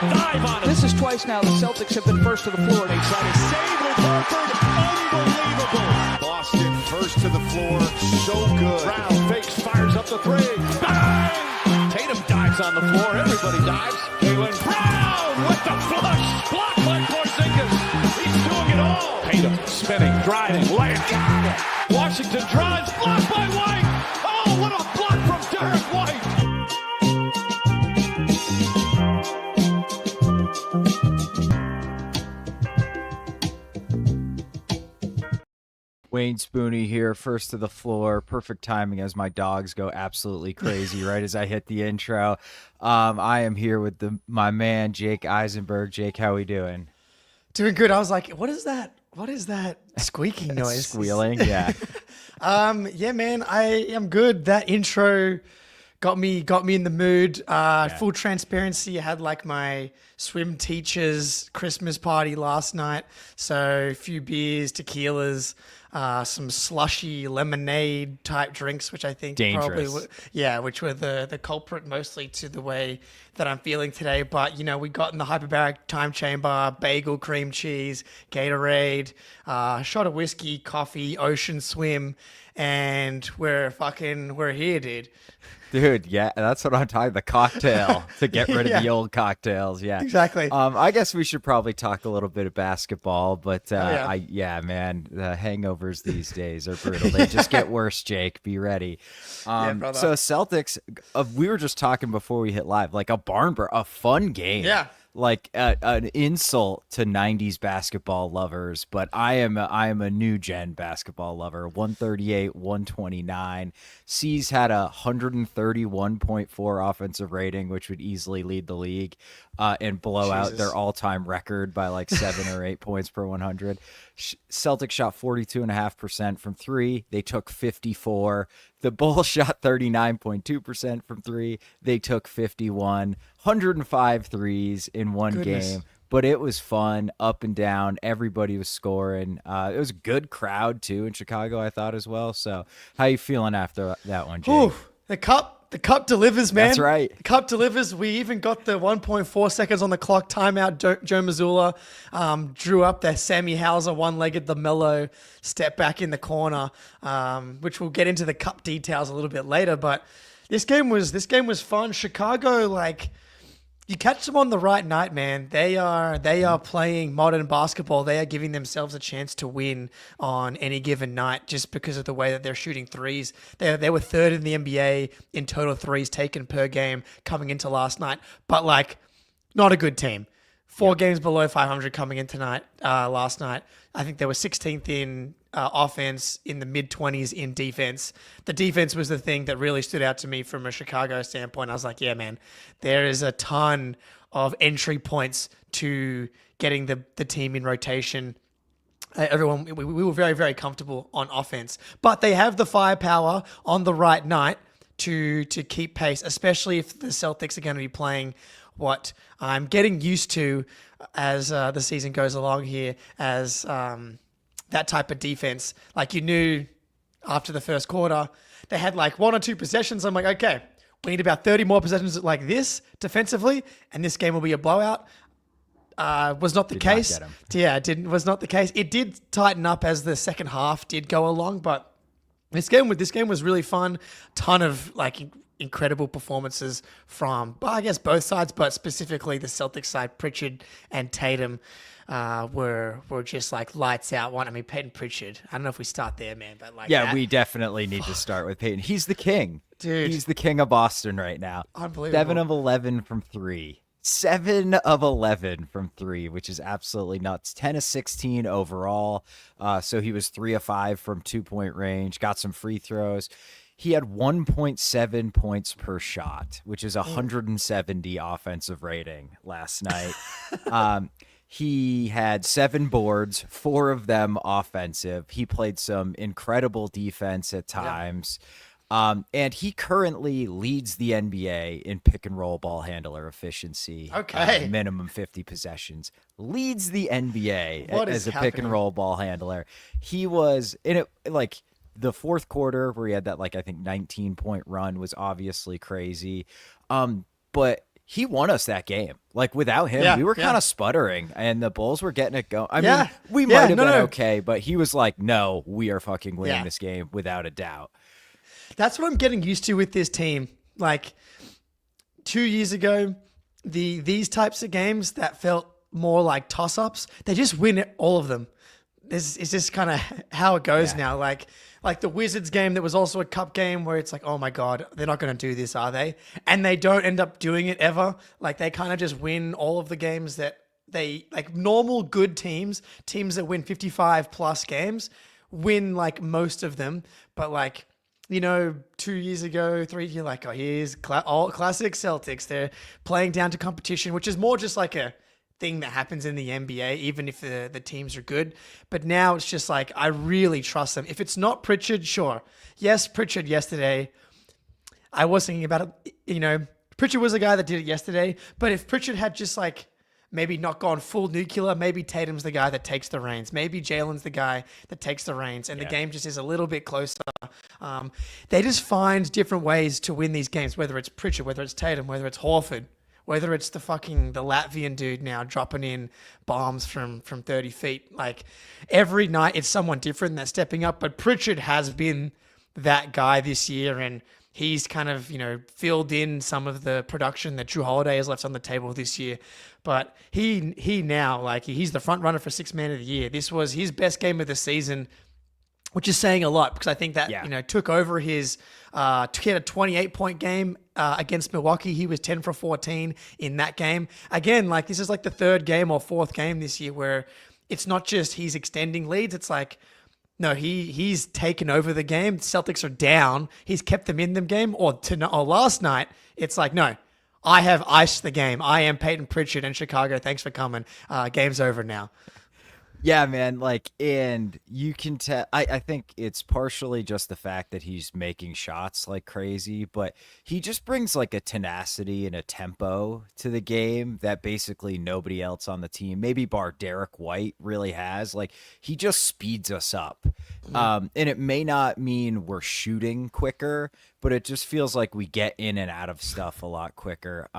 dive on him. This is twice now the Celtics have been first to the floor. They try to Save with Horford. Unbelievable. Boston first to the floor. So good. Brown fakes, fires up the three. Bang! Tatum dives on the floor. Everybody dives. Cleveland. Brown with the flush. Blocked by Porzingis. He's doing it all. Tatum spinning, driving, laying. Got it. Washington drives. Blocked by White. Oh, what a block from Derrick White. Wayne Spooney here, first to the floor. Perfect timing as my dogs go absolutely crazy right as I hit the intro. I am here with my man, Jake Eisenberg. Jake, how we doing? Doing good. I was like, what is that? What is that squeaking noise? Squealing, yeah. Yeah, man, I am good. That intro got me in the mood. Full transparency, I had like my swim teacher's Christmas party last night. So a few beers, tequilas, some slushy lemonade type drinks, which I think Dangerous. which were the culprit mostly to the way that I'm feeling today. But, you know, we got in the hyperbaric time chamber, bagel, cream cheese, Gatorade, shot of whiskey, coffee, ocean swim, and we're here, dude. Dude, yeah, that's what I'm talking. The cocktail to get rid of the old cocktails. Yeah, exactly. I guess we should probably talk a little bit of basketball, but man, the hangovers these days are brutal. They just get worse. Jake, be ready. So Celtics, we were just talking before we hit live, like a a fun game. Yeah. Like an insult to 90s basketball lovers, but I am a new gen basketball lover. 138, 129. C's had a 131.4 offensive rating, which would easily lead the league and blow out their all-time record by like 7 or 8 points per 100. Celtics shot 42.5% from three. They took 54. The Bulls shot 39.2% from three. They took 51. 105 threes in one game. But it was fun, up and down. Everybody was scoring. It was a good crowd, too, in Chicago, I thought, as well. So how you feeling after that one, Jake? Ooh, the cup delivers, man. That's right. The cup delivers. We even got the 1.4 seconds on the clock timeout. Joe Mazzulla drew up their Sammy Hauser one-legged LaMelo step back in the corner, which we'll get into the cup details a little bit later. But this game was fun. Chicago, like, you catch them on the right night, man. They are playing modern basketball. They are giving themselves a chance to win on any given night just because of the way that they're shooting threes. They were third in the NBA in total threes taken per game coming into last night, but like not a good team. 4 games below 500 coming in last night. I think they were 16th in offense, in the mid-20s in defense. The defense was the thing that really stood out to me from a Chicago standpoint. I was like, yeah, man, there is a ton of entry points to getting the team in rotation. We were very, very comfortable on offense. But they have the firepower on the right night to keep pace, especially if the Celtics are going to be playing what I'm getting used to as the season goes along here as that type of defense. Like, you knew after the first quarter, they had like 1 or 2 possessions. I'm like, okay, we need about 30 more possessions like this defensively, and this game will be a blowout. Was not the case. Was not the case. It did tighten up as the second half did go along, but this game was really fun. Ton of like incredible performances from, I guess, both sides, but specifically the Celtics side. Pritchard and Tatum were just like lights out. Peyton Pritchard. I don't know if we start there, man, but like, yeah, we definitely need to start with Peyton. He's the king, dude. He's the king of Boston right now. Unbelievable. 7 of 11 from three. 7 of 11 from three, which is absolutely nuts. 10 of 16 overall. So he was 3 of 5 from 2-point range. Got some free throws. He had 1.7 points per shot, which is 170 offensive rating last night. He had 7 boards, 4 of them offensive. He played some incredible defense at times. And he currently leads the NBA in pick and roll ball handler efficiency. Okay. Minimum 50 possessions. Leads the NBA as a happening? pick and roll ball handler. He was in it like the fourth quarter where he had that, like, I think 19-point run was obviously crazy. But he won us that game. Like without him, we were kind of sputtering, and the Bulls were getting it going. I mean, we might have been okay, but he was like, "No, we are fucking winning this game without a doubt." That's what I'm getting used to with this team. Like 2 years ago, these types of games that felt more like toss-ups, they just win all of them. It's just kind of how it goes now. Like the Wizards game that was also a cup game where it's like, oh my God, they're not going to do this, are they? And they don't end up doing it ever. Like they kind of just win all of the games that they, like normal good teams that win 55 plus games, win like most of them. But like, 2 years ago, 3, you're like, oh, here's all classic Celtics. They're playing down to competition, which is more just like a thing that happens in the NBA, even if the teams are good. But now it's just like, I really trust them. If it's not Pritchard, sure. Yes, Pritchard yesterday, I was thinking about it, Pritchard was the guy that did it yesterday, but if Pritchard had just like maybe not gone full nuclear, maybe Tatum's the guy that takes the reins. Maybe Jalen's the guy that takes the reins, and the game just is a little bit closer. They just find different ways to win these games, whether it's Pritchard, whether it's Tatum, whether it's Horford, whether it's the Latvian dude now dropping in bombs from 30 feet. Like every night it's someone different that's stepping up, but Pritchard has been that guy this year, and he's kind of, filled in some of the production that Drew Holiday has left on the table this year. But he now, like, he's the front runner for Sixth Man of the Year. This was his best game of the season, which is saying a lot because I think that, took over his, he had a 28-point game against Milwaukee. He was 10 for 14 in that game. Again, like, this is like the third game or fourth game this year where it's not just he's extending leads. It's like, no, he's taken over the game. Celtics are down. He's kept them in the game. Or last night, it's like, no, I have iced the game. I am Peyton Pritchard in Chicago. Thanks for coming. Game's over now. Yeah, man. Like, and you can tell, I think it's partially just the fact that he's making shots like crazy, but he just brings like a tenacity and a tempo to the game that basically nobody else on the team, maybe bar Derrick White, really has. Like, he just speeds us up. And it may not mean we're shooting quicker, but it just feels like we get in and out of stuff a lot quicker.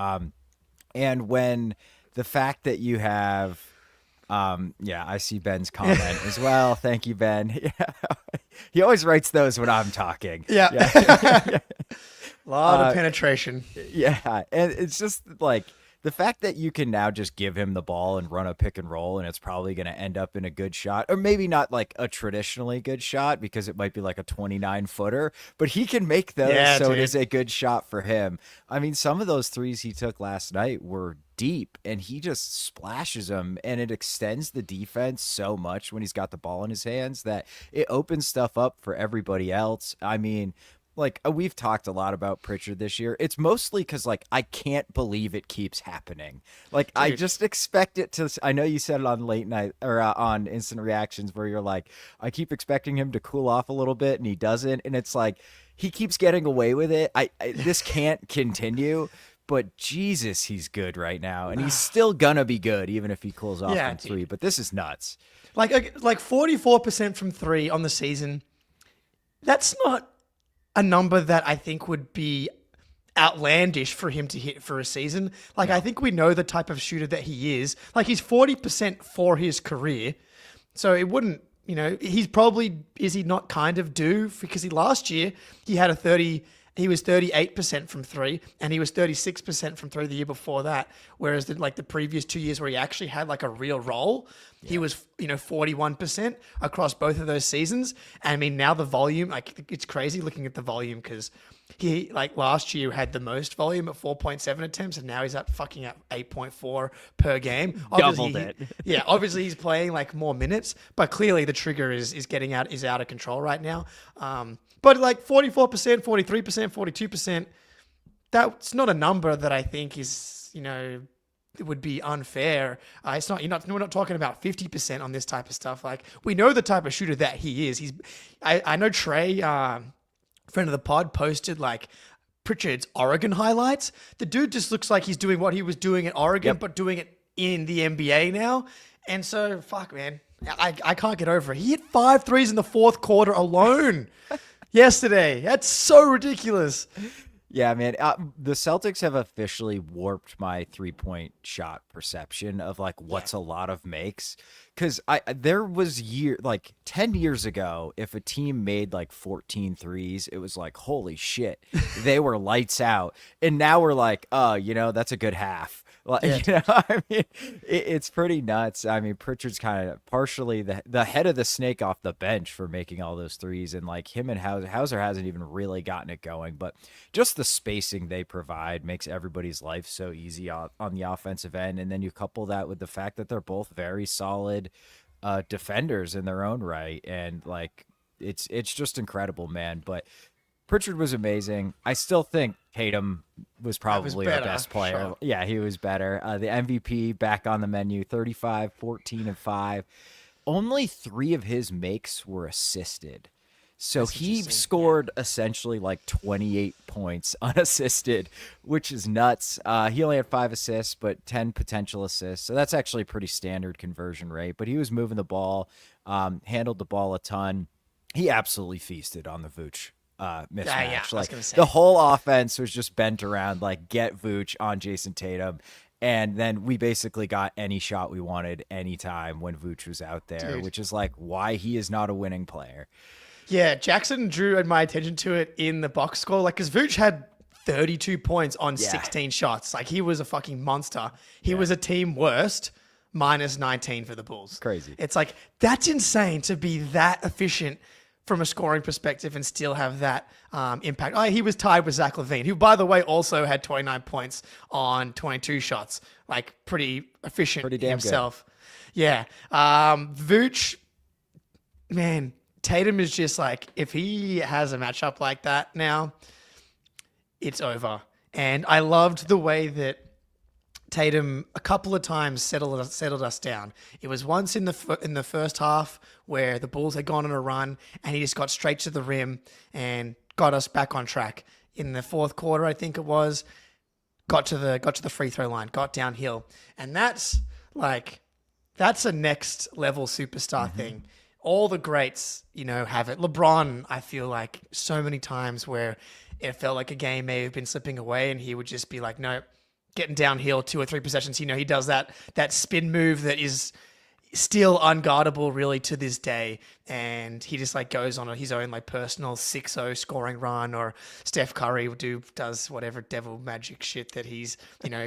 And when the fact that you have, I see Ben's comment as well. Thank you, Ben. He always writes those when I'm talking. Yeah. A lot of penetration. Yeah. And it's just like the fact that you can now just give him the ball and run a pick and roll, and it's probably going to end up in a good shot, or maybe not like a traditionally good shot because it might be like a 29-footer, but he can make those. It is a good shot for him. I mean, some of those threes he took last night were deep, and he just splashes them, and it extends the defense so much when he's got the ball in his hands that it opens stuff up for everybody else. I mean, like, we've talked a lot about Pritchard this year. It's mostly because, like, I can't believe it keeps happening. Like, dude, I just expect it to. I know you said it on late night or on instant reactions where you're like, I keep expecting him to cool off a little bit, and he doesn't. And it's like he keeps getting away with it. This can't continue. But Jesus, he's good right now, and he's still gonna be good even if he cools off from three. But this is nuts. Like 44% from three on the season. That's not a number that I think would be outlandish for him to hit for a season. Like, I think we know the type of shooter that he is. Like, he's 40% for his career. So it wouldn't, he's probably, is he not kind of due? Because last year he had he was 38% from three, and he was 36% from three the year before that. Whereas the previous 2 years where he actually had like a real role, he was 41% across both of those seasons. And I mean, now the volume, like, it's crazy looking at the volume because he, like, last year had the most volume at 4.7 attempts, and now he's at 8.4 per game. Doubled it. Obviously he's playing like more minutes, but clearly the trigger is out of control right now. But like 44%, 43%, 42%, that's not a number that I think is, it would be unfair. It's not. We're not talking about 50% on this type of stuff. Like, we know the type of shooter that he is. I know Trey, friend of the pod, posted like Pritchard's Oregon highlights. The dude just looks like he's doing what he was doing at Oregon, but doing it in the NBA now. And so, fuck, man, I can't get over it. He hit 5 threes in the fourth quarter alone yesterday. That's so ridiculous. Yeah, man. The Celtics have officially warped my 3-point shot perception of like what's a lot of makes. Because there was 10 years ago, if a team made like 14 threes, it was like, holy shit, they were lights out. And now we're like, oh, that's a good half. Like, I mean, it's pretty nuts. I mean, Pritchard's kind of partially the head of the snake off the bench for making all those threes. And like him and Hauser hasn't even really gotten it going. But just the spacing they provide makes everybody's life so easy on the offensive end. And then you couple that with the fact that they're both very solid defenders in their own right. And like, it's just incredible, man. But Pritchard was amazing. I still think Tatum was probably our best player. Sure. Yeah, he was better. The MVP back on the menu, 35, 14, and 5. Only 3 of his makes were assisted. So he scored essentially like 28 points unassisted, which is nuts. He only had 5 assists, but 10 potential assists. So that's actually a pretty standard conversion rate. But he was moving the ball, handled the ball a ton. He absolutely feasted on the Vooch mismatch. Yeah, like the whole offense was just bent around like get Vooch on Jason Tatum. And then we basically got any shot we wanted anytime when Vooch was out there, which is like why he is not a winning player. Yeah, Jackson drew my attention to it in the box score. Like, because Vooch had 32 points on 16 shots. Like, he was a fucking monster. He was a team worst, minus 19 for the Bulls. Crazy. It's like, that's insane to be that efficient from a scoring perspective and still have that impact. He was tied with Zach LaVine, who, by the way, also had 29 points on 22 shots. Like, pretty efficient pretty damn himself. Good. Yeah. Vooch, man, Tatum is just like, if he has a matchup like that now, it's over. And I loved the way that Tatum a couple of times settled us down. It was once in the first half where the Bulls had gone on a run and he just got straight to the rim and got us back on track. In the fourth quarter, I think it was, got to the free throw line, got downhill. And that's a next level superstar thing. All the greats, have it. LeBron, I feel like so many times where it felt like a game may have been slipping away and he would just be like, no, getting downhill 2 or 3 possessions. He does that spin move that is still unguardable really to this day. And he just like goes on his own like personal 6-0 scoring run, or Steph Curry does whatever devil magic shit that he's,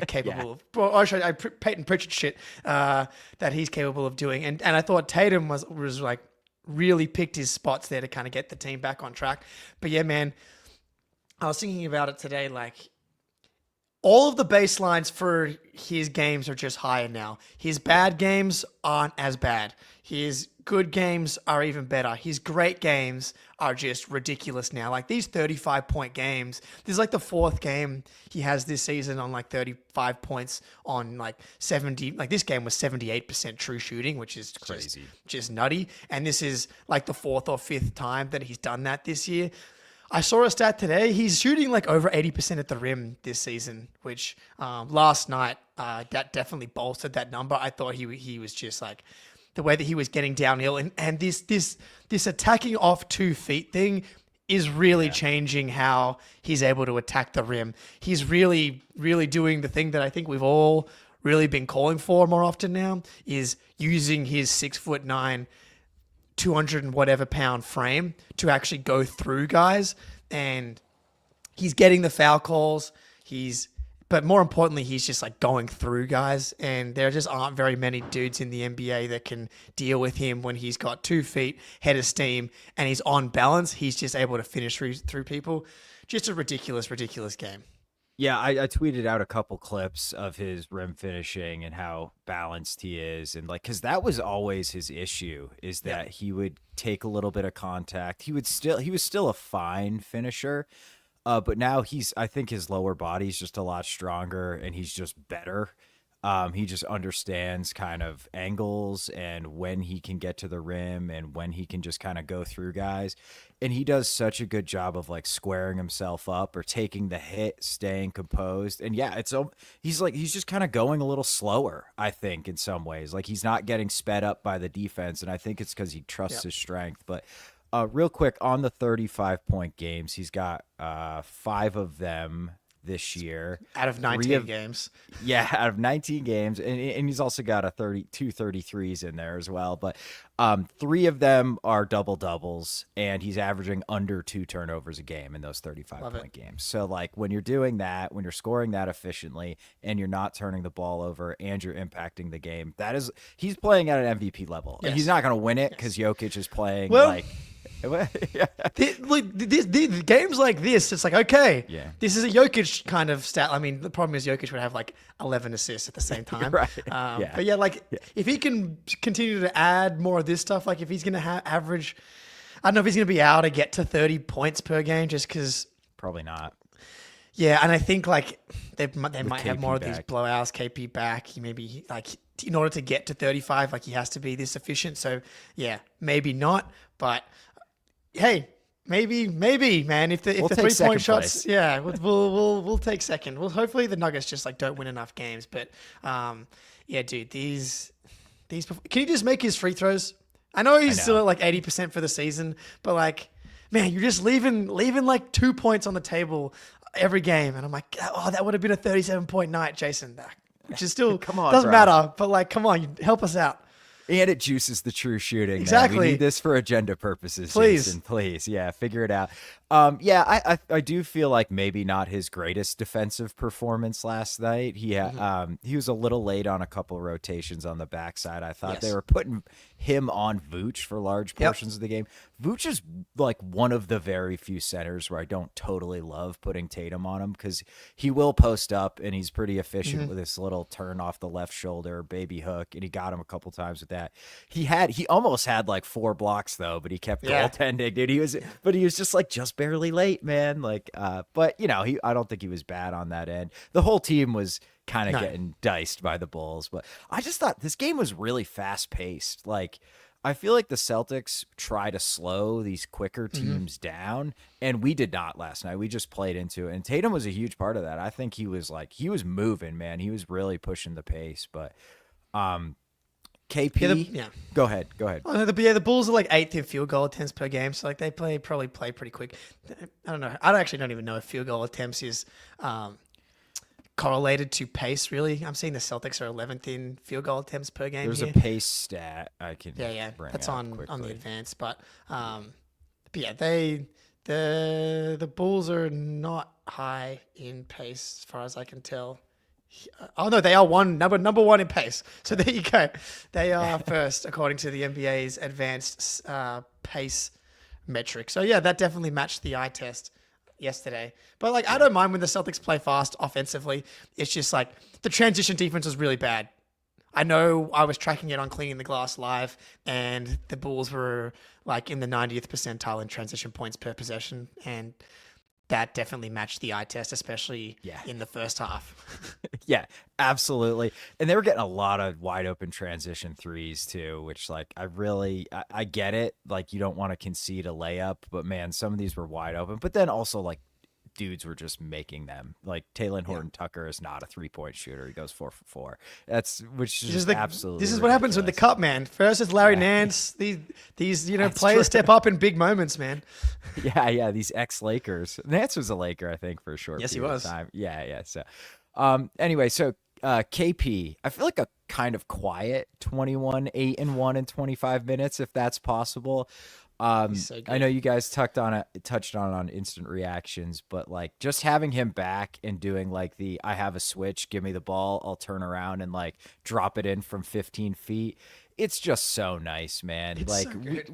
capable of. Well, actually, Peyton Pritchard shit that he's capable of doing. And I thought Tatum was like really picked his spots there to kind of get the team back on track. But yeah, man, I was thinking about it today, like, all of the baselines for his games are just higher now. His bad games aren't as bad. His good games are even better. His great games are just ridiculous now. Like these 35-point games, this is like the 4th game he has this season on like 35 points on like 70. Like this game was 78% true shooting, which is crazy, just nutty. And this is like the 4th or 5th time that he's done that this year. I saw a stat today. He's shooting like over 80% at the rim this season, which last night that definitely bolstered that number. I thought he was just like the way that he was getting downhill and this attacking off 2 feet thing is really changing how he's able to attack the rim. He's really, really doing the thing that I think we've all really been calling for more often now, is using his 6'9", 200 and whatever pound frame to actually go through guys. And he's getting the foul calls. But more importantly, he's just like going through guys. And there just aren't very many dudes in the NBA that can deal with him when he's got 2 feet, head of steam, and he's on balance. He's just able to finish through people. Just a ridiculous, ridiculous game. Yeah, I tweeted out a couple clips of his rim finishing and how balanced he is. And like, cause that was always his issue, is that he would take a little bit of contact. He was still a fine finisher. But now I think his lower body's just a lot stronger and he's just better. He just understands kind of angles and when he can get to the rim and when he can just kind of go through guys. And he does such a good job of like squaring himself up or taking the hit, staying composed. And yeah, he's just kind of going a little slower, I think, in some ways. Like he's not getting sped up by the defense. And I think it's because he trusts his strength. But Real quick on the 35-point games, he's got 5 of them this year Out of 19 games. Yeah, out of 19 games, and he's also got a 33s in there as well. But 3 of them are double doubles, and he's averaging under 2 turnovers a game in those 35-point games. So like when you're doing that, when you're scoring that efficiently, and you're not turning the ball over, and you're impacting the game, he's playing at an MVP level. Yes. And he's not going to win it because Jokic is playing The games like this, it's like, okay, Yeah. this is a Jokic kind of stat. I mean, the problem is Jokic would have like 11 assists at the same time. Right. But yeah, like if he can continue to add more of this stuff, like if he's going to average, I don't know if he's going to be able to get to 30 points per game just because. Probably not. Yeah, and I think like they might have KP more of these back. blowouts. KP back, he maybe like in order to get to 35, like he has to be this efficient. So yeah, maybe not, but hey, maybe, man. If the We'll take 3-point second shots, place. yeah, we'll take second. Well, hopefully the Nuggets just like don't win enough games. But yeah, dude, these can you just make his free throws? I know he's still at like 80% for the season, but like, man, you're just leaving like 2 points on the table every game, and I'm like, oh, that would have been a 37-point night, Jason. Which is still Come on, doesn't bro. matter, but like, come on, you help us out. And it juices the true shooting. man. Exactly. We need this for agenda purposes. Please. Jason, please. Yeah, figure it out. Yeah, I do feel like maybe not his greatest defensive performance last night. He was a little late on a couple rotations on the backside. I thought they were putting him on Vooch for large portions of the game. Vooch is like one of the very few centers where I don't totally love putting Tatum on him because he will post up and he's pretty efficient with this little turn off the left shoulder, baby hook, and he got him a couple times with that. He almost had like 4 blocks though, but he kept goaltending, dude. He was just barely late, man. Like, but you know, I don't think he was bad on that end. The whole team was kind of getting diced by the Bulls, but I just thought this game was really fast paced. Like, I feel like the Celtics try to slow these quicker teams down, and we did not last night. We just played into it, and Tatum was a huge part of that. I think he was moving, man. He was really pushing the pace, but KP, go ahead. Oh, the Bulls are like 8th in field goal attempts per game, so like they probably play pretty quick. I don't know. I actually don't even know if field goal attempts is correlated to pace. Really, I'm seeing the Celtics are 11th in field goal attempts per game. There's here. a pace stat I can bring that's up on quickly. the advance, but yeah, the Bulls are not high in pace as far as I can tell. Oh no, they are number one in pace. So there you go. They are first according to the NBA's advanced pace metric. So yeah, that definitely matched the eye test yesterday. But like, I don't mind when the Celtics play fast offensively. It's just like the transition defense was really bad. I know I was tracking it on Cleaning the Glass Live, and the Bulls were like in the 90th percentile in transition points per possession, and that definitely matched the eye test, especially in the first half. Yeah, absolutely. And they were getting a lot of wide open transition threes too, which like I get it. Like you don't want to concede a layup, but man, some of these were wide open. But then also like dudes were just making them. Like Taylor Horton Tucker is not a 3-point shooter. He goes 4 for 4. Which is just absolutely. This is what happens with the cup, man. First it's Larry Nance. These players step up in big moments, man. Yeah. These ex-Lakers. Nance was a Laker, I think, for a short period of time. Yeah. So, anyway, so KP, I feel like a kind of quiet 21, 8-1 in 25 minutes, if that's possible. So I know you guys touched on it on instant reactions, but like just having him back and doing like I have a switch, give me the ball, I'll turn around and like drop it in from 15 feet. It's just so nice, man. It's like so good.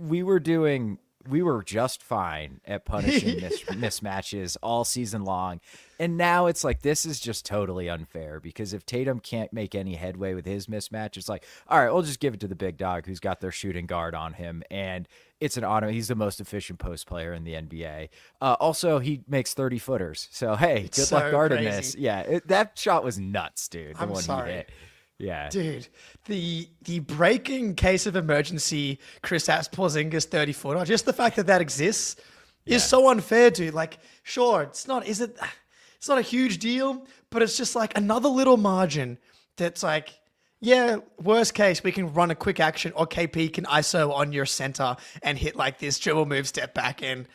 we were just fine at punishing mismatches all season long. And now it's like, this is just totally unfair because if Tatum can't make any headway with his mismatch, it's like, all right, we'll just give it to the big dog who's got their shooting guard on him. And it's an auto. He's the most efficient post player in the NBA. Also, he makes 30 footers. So, hey, good luck guarding this. Yeah, that shot was nuts, dude. The one he hit. Yeah. Dude, the breaking case of emergency Kristaps Porzingis 30-footer, just the fact that exists is so unfair, dude. Like, sure, it's not a huge deal, but it's just like another little margin that's like, Yeah, worst case, we can run a quick action, or KP can ISO on your center and hit like this dribble move, step back, and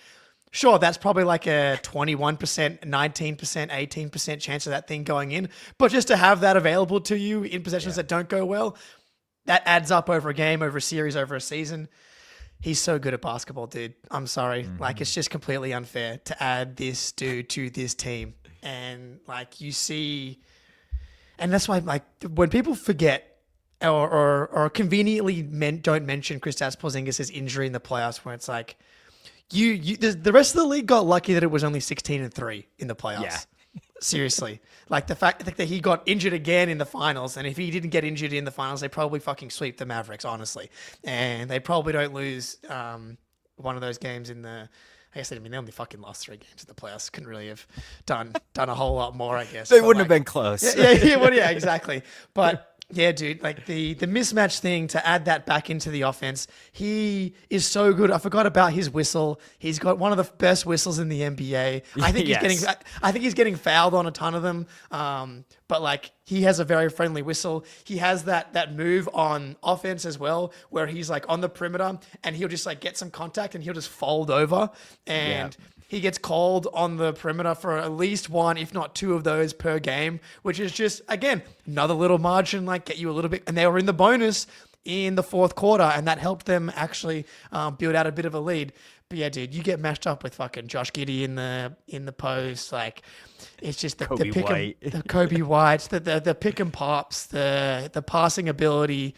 sure, that's probably like a 21%, 19%, 18% chance of that thing going in. But just to have that available to you in possessions that don't go well, that adds up over a game, over a series, over a season. He's so good at basketball, dude. I'm sorry. Like, it's just completely unfair to add this dude to this team. And like, you see... And that's why, like, when people forget or conveniently don't mention Kristaps Porzingis' injury in the playoffs, where it's like, the rest of the league got lucky that it was only 16-3 in the playoffs. Yeah. Seriously. Like, the fact that he got injured again in the finals, and if he didn't get injured in the finals, they probably fucking sweep the Mavericks, honestly. And they probably don't lose one of those games in the... I guess they only fucking lost 3 games in the playoffs. Couldn't really have done a whole lot more, I guess. They wouldn't have been close. Yeah, exactly. But yeah, dude, like the mismatch thing, to add that back into the offense, he is so good. I forgot about his whistle. He's got one of the best whistles in the NBA. I think he's getting fouled on a ton of them. But like, he has a very friendly whistle. He has that move on offense as well, where he's like on the perimeter and he'll just like get some contact and he'll just fold over, and he gets called on the perimeter for at least 1, if not 2 of those per game, which is just, again, another little margin, like get you a little bit. And they were in the bonus in the fourth quarter, and that helped them actually build out a bit of a lead. But yeah, dude, you get matched up with fucking Josh Giddey in the post. Like, it's just the Kobe White, the pick and pops, the passing ability.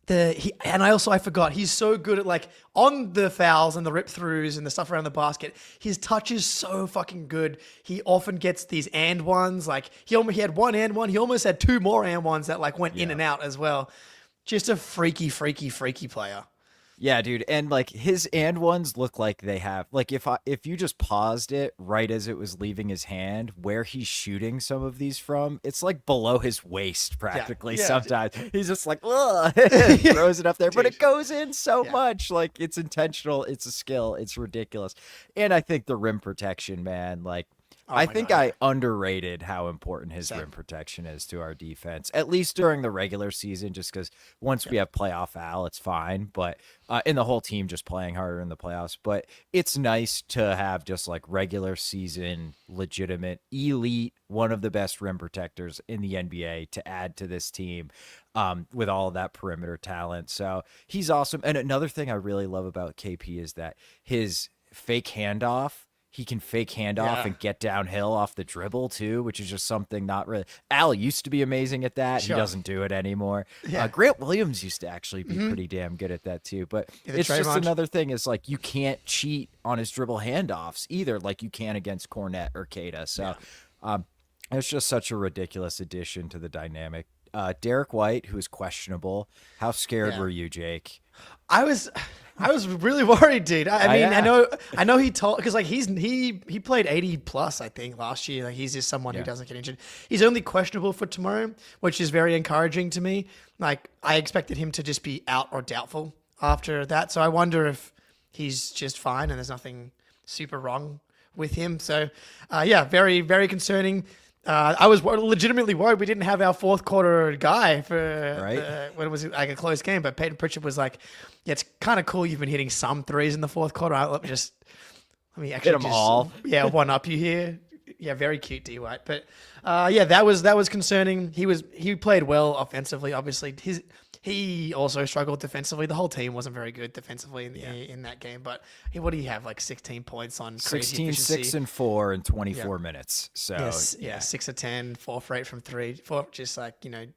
I forgot, he's so good at, like, on the fouls and the rip throughs and the stuff around the basket. His touch is so fucking good. He often gets these and ones. Like, he had 1 and 1. He almost had 2 more and ones that like went in and out as well. Just a freaky player. Yeah, dude, and like his and ones look like they have, like, if you just paused it right as it was leaving his hand, where he's shooting some of these from, it's like below his waist practically. Sometimes he's just like, ugh, throws it up there, but it goes in so much. Like, it's intentional, it's a skill, it's ridiculous. And I think the rim protection, man, like, I underrated how important his rim protection is to our defense, at least during the regular season, just because once we have playoff Al, it's fine. But in the whole team just playing harder in the playoffs. But it's nice to have just like regular season, legitimate, elite, one of the best rim protectors in the NBA to add to this team with all of that perimeter talent. So he's awesome. And another thing I really love about KP is that his fake handoff, he can fake handoff and get downhill off the dribble too, which is just something not really. Al used to be amazing at that. Sure. He doesn't do it anymore. Yeah. Grant Williams used to actually be pretty damn good at that too. But it's just another thing. Is like, you can't cheat on his dribble handoffs either, like you can against Cornette or Keita. So it's just such a ridiculous addition to the dynamic. Derrick White, who is questionable. How scared were you, Jake? I was really worried, dude. I know he told, because like he played 80 plus, I think, last year. Like, he's just someone who doesn't get injured. He's only questionable for tomorrow, which is very encouraging to me. Like, I expected him to just be out or doubtful after that. So I wonder if he's just fine and there's nothing super wrong with him. So very, very concerning. I was legitimately worried we didn't have our fourth quarter guy for when it was like a close game. But Peyton Pritchard was like, "Yeah, it's kind of cool. You've been hitting some threes in the fourth quarter. Let me actually hit them all. One up you here. Yeah, very cute, D White. But that was concerning. He played well offensively. Obviously, he also struggled defensively. The whole team wasn't very good defensively in that game. But what do you have? Like 16 points on crazy 16, efficiency. 6 and 4 in 24 minutes. So 6 of 10, 4 for 8 from 3, just like,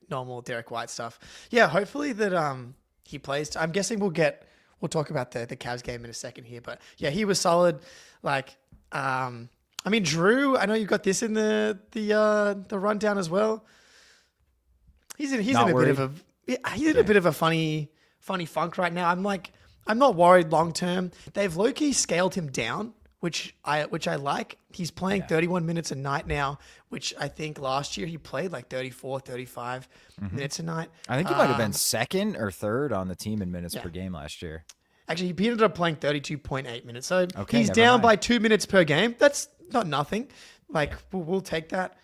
normal Derrick White stuff. Yeah, hopefully that he plays. I'm guessing we'll talk about the Cavs game in a second here. But yeah, he was solid. Like, Drew, I know you've got this in the rundown as well. He's in a bit of a funny funk right now. I'm not worried long term. They've low-key scaled him down, which I like. He's playing 31 minutes a night now, which I think last year he played like 34, 35 minutes a night. I think he might have been second or third on the team in minutes per game last year. Actually, he ended up playing 32.8 minutes. So he's down by 2 minutes per game. That's not nothing. Like, we'll take that.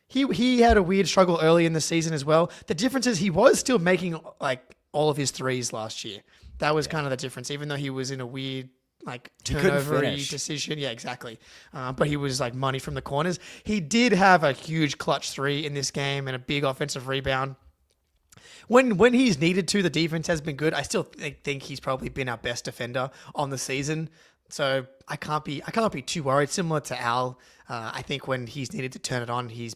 he had a weird struggle early in the season as well. The difference is he was still making like all of his threes last year. That was kind of the difference, even though he was in a weird like turnover-y decision. Yeah, exactly. But he was like money from the corners. He did have a huge clutch three in this game and a big offensive rebound. When he's needed to, the defense has been good. I still think he's probably been our best defender on the season. So I can't be too worried. Similar to Al, I think when he's needed to turn it on, he's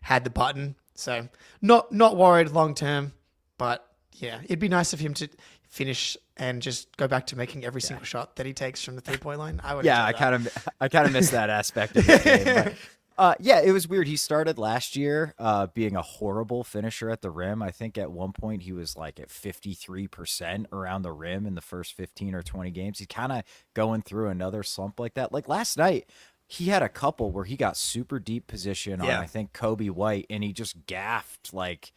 had the button. So not worried long term, but yeah, it'd be nice of him to finish and just go back to making every single shot that he takes from the 3-point line. I would. Yeah, I kind of miss that aspect of the game. But, it was weird. He started last year being a horrible finisher at the rim. I think at one point he was like at 53% around the rim in the first 15 or 20 games. He's kind of going through another slump like that. Like last night, he had a couple where he got super deep position on, I think, Kobe White, and he just gaffed like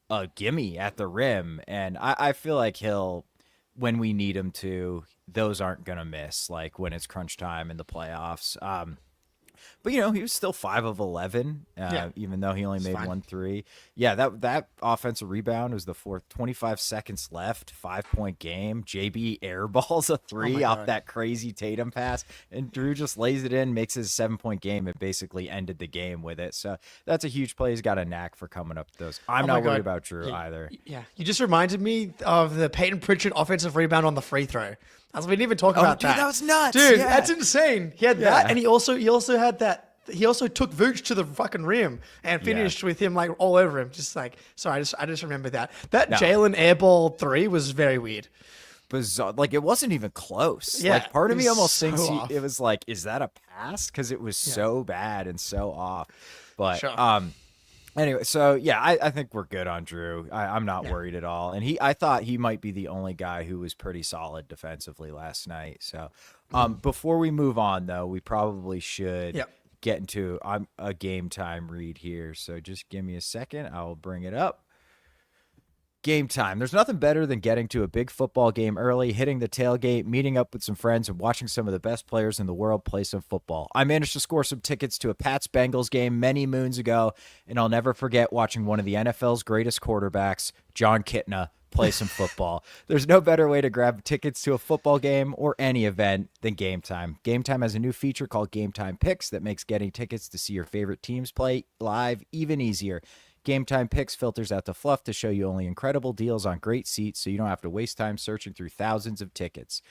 a gimme at the rim. And I feel like when we need him to, those aren't going to miss, like when it's crunch time in the playoffs. But, he was still 5 of 11, even though he only made 1 3. Yeah, that offensive rebound was the fourth. 25 seconds left, 5-point game. JB airballs a 3 off that crazy Tatum pass, and Drew just lays it in, makes his 7-point game, and basically ended the game with it. So that's a huge play. He's got a knack for coming up with those. I'm not worried about Drew either. Yeah, you just reminded me of the Peyton Pritchard offensive rebound on the free throw. As we didn't even talk about that. That was nuts. Dude, that's insane. He had that, and he also had that. He also took Vooch to the fucking rim and finished with him like all over him. Just like, sorry, I just remember that. That Jalen airball 3 was very weird. Bizarre. Like it wasn't even close. Yeah, like part of me almost thinks it was like, is that a pass? Because it was so bad and so off. But anyway, so I think we're good on Drew. I'm not worried at all. And I thought he might be the only guy who was pretty solid defensively last night. So before we move on, though, we probably should get into a game time read here. So just give me a second. I'll bring it up. Game time. There's nothing better than getting to a big football game early, hitting the tailgate, meeting up with some friends, and watching some of the best players in the world play some football. I managed to score some tickets to a Pats-Bengals game many moons ago, and I'll never forget watching one of the NFL's greatest quarterbacks, John Kitna, play some football. There's no better way to grab tickets to a football game or any event than Game Time. Game Time has a new feature called Game Time Picks that makes getting tickets to see your favorite teams play live even easier. Game Time Picks filters out the fluff to show you only incredible deals on great seats so you don't have to waste time searching through thousands of tickets.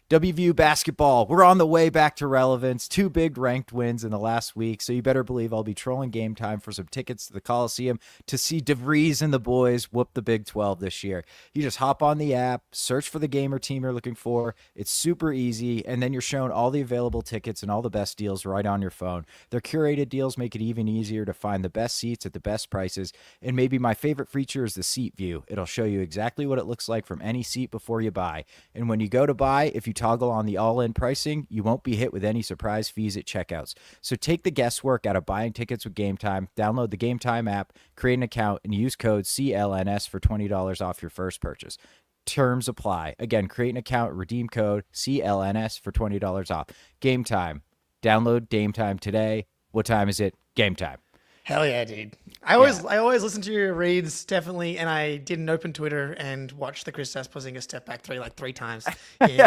WVU basketball, we're on the way back to relevance. 2 big ranked wins in the last week, so you better believe I'll be trolling Game Time for some tickets to the Coliseum to see DeVries and the boys whoop the Big 12 this year. You just hop on the app, search for the game or team you're looking for. It's super easy, and then you're shown all the available tickets and all the best deals right on your phone. Their curated deals make it even easier to find the best seats at the best prices, and maybe my favorite feature is the seat view. It'll show you exactly what it looks like from any seat before you buy. And when you go to buy, if you toggle on the all-in pricing, you won't be hit with any surprise fees at checkouts. So take the guesswork out of buying tickets with Game Time. Download the Game Time app, create an account, and use code CLNS for $20 off your first purchase. Terms apply. Again, create an account, redeem code CLNS for $20 off. Game Time. Download Game Time today. What time is it? Game Time. Hell yeah, dude. I always listen to your reads, definitely, and I didn't open Twitter and watch the Kristaps Porzingis step back 3 times in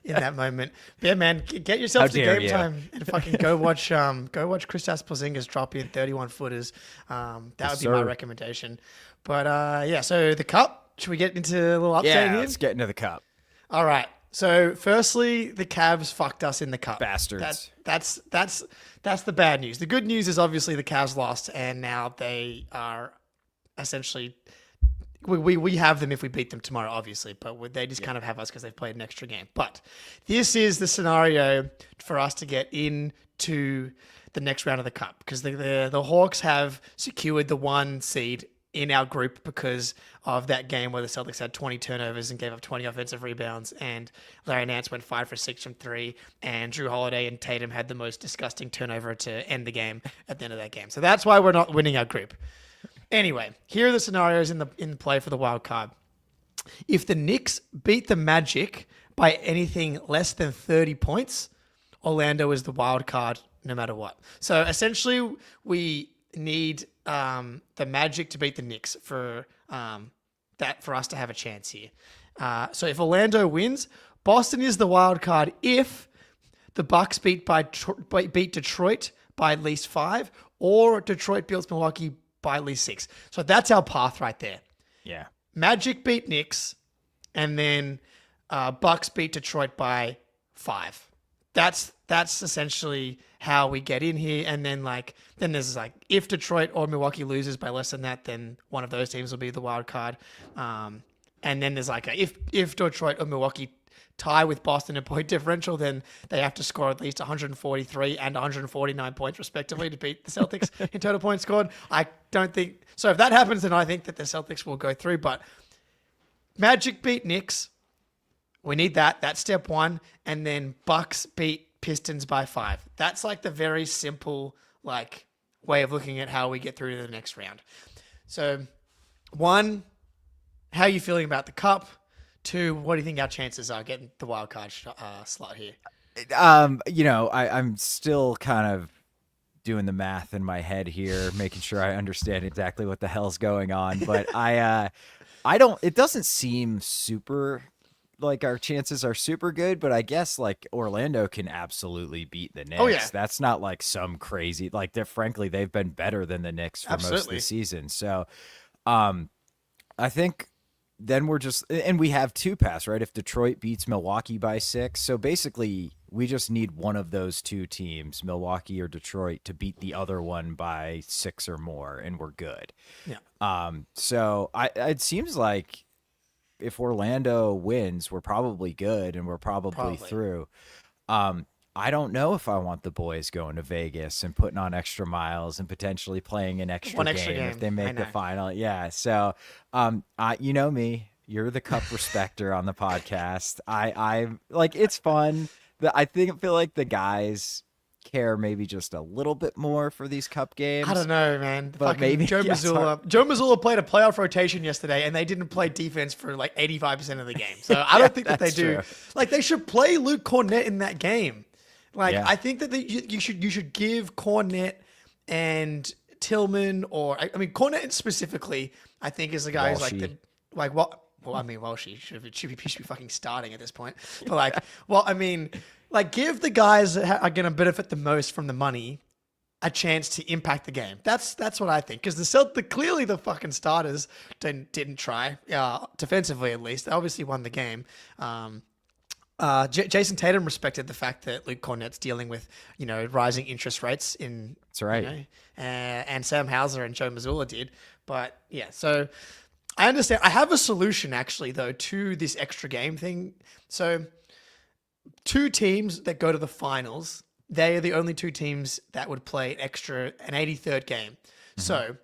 that moment. But yeah, man, get yourself to Game Time and fucking go watch Kristaps Porzingis drop in 31 footers. That would be my recommendation. But so the cup, should we get into a little update here? Yeah, let's get into the cup. All right. So firstly, the Cavs fucked us in the cup. Bastards. That's the bad news. The good news is obviously the Cavs lost, and now they are essentially we have them if we beat them tomorrow, obviously, but they just kind of have us because they've played an extra game. But this is the scenario for us to get into the next round of the cup because the Hawks have secured the 1 seed in our group because of that game where the Celtics had 20 turnovers and gave up 20 offensive rebounds, and Larry Nance went 5 for 6 from 3, and Drew Holiday and Tatum had the most disgusting turnover to end the game at the end of that game. So that's why we're not winning our group. Anyway, here are the scenarios in play for the wild card. If the Knicks beat the Magic by anything less than 30 points, Orlando is the wild card no matter what. So essentially, need the Magic to beat the Knicks for us to have a chance here. So if Orlando wins, Boston is the wild card if the Bucks beat Detroit by at least 5, or Detroit beats Milwaukee by at least 6. So that's our path right there. Yeah. Magic beat Knicks, and then Bucks beat Detroit by 5. That's essentially how we get in here. And then there's if Detroit or Milwaukee loses by less than that, then one of those teams will be the wild card. And then there's if Detroit or Milwaukee tie with Boston in point differential, then they have to score at least 143 and 149 points respectively to beat the Celtics in total points scored. I don't think so. If that happens, then I think that the Celtics will go through. But Magic beat Knicks. We need that. That's step 1. And then Bucks beat Pistons by 5. That's the very simple way of looking at how we get through to the next round. So 1, how are you feeling about the cup? 2, what do you think our chances are getting the wild card slot here? I'm still kind of doing the math in my head here, making sure I understand exactly what the hell's going on. But it doesn't seem super our chances are super good, but I guess Orlando can absolutely beat the Knicks. Oh, yeah. That's not some crazy, frankly, they've been better than the Knicks for most of the season. So, I think then and we have 2 paths, right? If Detroit beats Milwaukee by 6. So basically we just need one of those 2 teams, Milwaukee or Detroit, to beat the other one by 6 or more, and we're good. Yeah. So it seems like if Orlando wins, we're probably good and we're probably through. I don't know if I want the boys going to Vegas and putting on extra miles and potentially playing an extra game if they make the final. Yeah. So, you know me, you're the cup respecter on the podcast. I it's fun. I feel like the guys care maybe just a little bit more for these cup games. I don't know, man. But maybe Joe Mazzulla played a playoff rotation yesterday, and they didn't play defense for 85% of the game. So I don't think that they do. They should play Luke Cornett in that game. I think that you should give Cornett and Tillman, or Cornett specifically, I think is the guy who's Walshy should be fucking starting at this point. But give the guys that are going to benefit the most from the money a chance to impact the game. That's what I think. Because clearly the fucking starters didn't try, defensively at least. They obviously won the game. Jason Tatum respected the fact that Luke Cornett's dealing with, rising interest rates in. That's right. And Sam Hauser and Joe Mazzulla did. But yeah, so I understand. I have a solution actually though to this extra game thing. So 2 teams that go to the finals, they are the only 2 teams that would play an 83rd game. Mm-hmm. So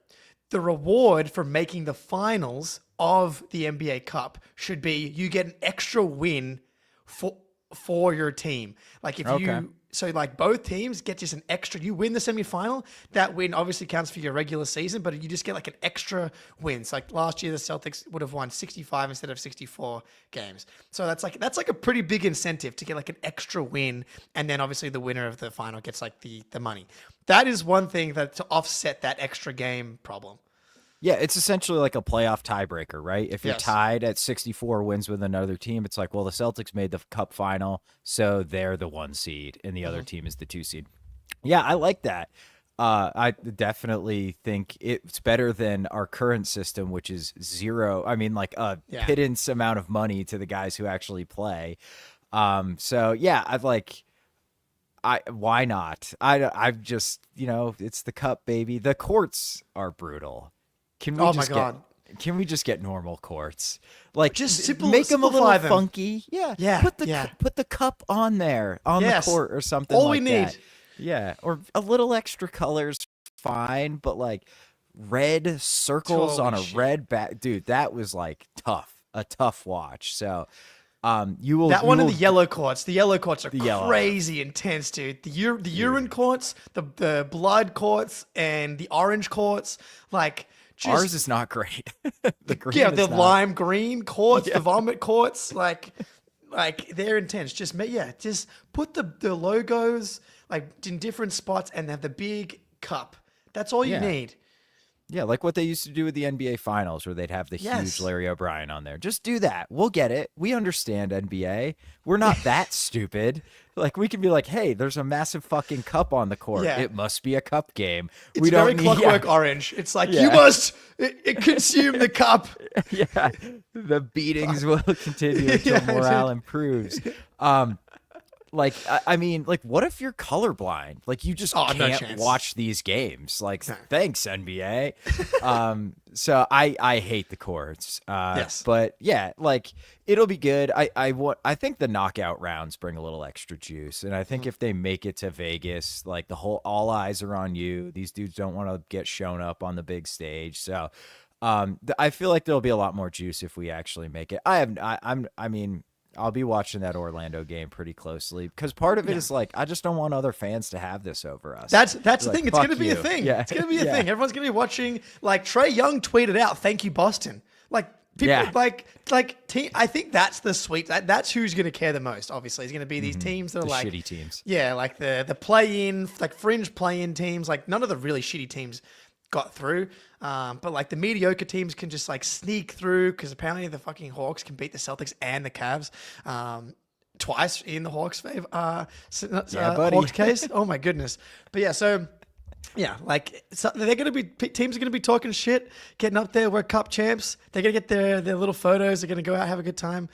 the reward for making the finals of the NBA Cup should be you get an extra win for your team. Both teams get just an extra, you win the semifinal, that win obviously counts for your regular season, but you just get an extra win. So last year the Celtics would have won 65 instead of 64 games. So that's a pretty big incentive to get an extra win, and then obviously the winner of the final gets the money. That is one thing that to offset that extra game problem. Yeah, it's essentially like a playoff tiebreaker, right? If you're tied at 64 wins with another team, it's the Celtics made the cup final, so they're the 1 seed, and the other team is the 2 seed. Yeah, I like that. I definitely think it's better than our current system, which is 0. Pittance amount of money to the guys who actually play. So yeah, why not? I've just, it's the cup, baby. The courts are brutal. Can we just get normal courts? Just make them a little funky. Yeah. Put the cup on there on the court or something. All we need. Yeah. Or a little extra colors, fine. But red circles on a red back, dude. That was a tough watch. So, the yellow courts. The yellow courts are crazy intense, dude. The urine courts, the blood courts, and the orange courts, ours is not great. The lime green courts, the vomit courts, they're intense. Just put the logos in different spots and have the big cup. That's all you Yeah. need. Yeah, like what they used to do with the NBA Finals, where they'd have the Yes. huge Larry O'Brien on there. Just do that. We'll get it. We understand NBA. We're not that stupid. Like, we can be like, hey, there's a massive fucking cup on the court. Yeah. It must be a cup game. It's we very don't Clockwork need, Orange. It's like, Yeah. you must consume the cup. yeah, the beatings will continue until Yeah, morale improves. Like, I mean, like, what if you're colorblind? Like, you just Oh, no can't chance. watch these games. Like, thanks, NBA. So I hate the courts. Yes. But yeah, like, it'll be good. I think the knockout rounds bring a little extra juice, and I think if they make it to Vegas, like, all eyes are on you. These dudes don't want to get shown up on the big stage. So, I feel like there'll be a lot more juice if we actually make it. I mean, I'll be watching that Orlando game pretty closely because part of it is like, I just don't want other fans to have this over us. That's the Like, thing. It's fuck going to be a you. thing. Yeah. It's going to be a Yeah. thing. Everyone's going to be watching. Like Trae Young tweeted out, "Thank you, Boston." Like people, Yeah. I think that's the sweet. That's who's going to care the most. Obviously, it's going to be these teams that are The like shitty teams. Yeah, like the play-in, like fringe play-in teams. Like none of the really shitty teams got through. But like the mediocre teams can just like sneak through because apparently the fucking Hawks can beat the Celtics and the Cavs. Twice in the Hawks' favor, buddy. Hawks case. Oh my goodness! But yeah, so yeah, like they're gonna be teams are gonna be talking shit, getting up there. We're cup champs. They're gonna get their little photos. They're gonna go out, have a good time.